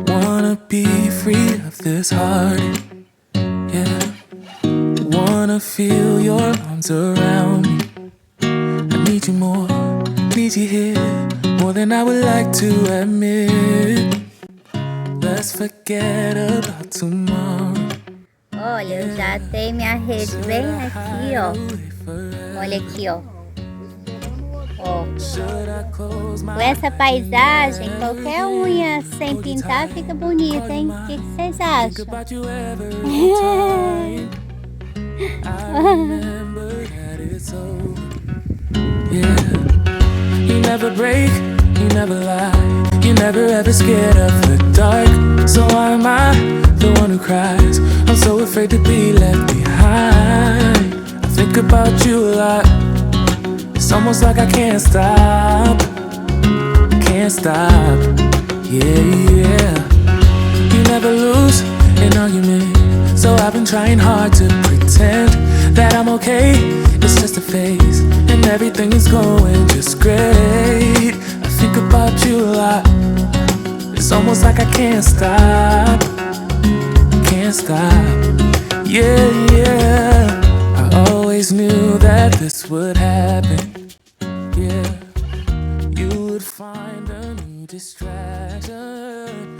Wanna be free of this heart, yeah. Wanna feel your arms around me. I need you more, need you here, more than I would like to admit. Let's forget about tomorrow. Olha, eu já tenho minha rede bem aqui, ó. Olha aqui, ó. Ó. Com essa paisagem, qualquer unha sem pintar fica bonita, hein? O que vocês acham? You never break, you never lie, you never ever scared of the dark. So why am I the one who cries? I'm so afraid to be left behind. I think about you a lot. It's almost like I can't stop, yeah. You never lose an argument, so I've been trying hard to pretend that I'm okay. It's just a phase, and everything is going just great. I think about you a lot. It's almost like I can't stop, yeah. I always knew that this would happen, yeah. You would find a new distraction.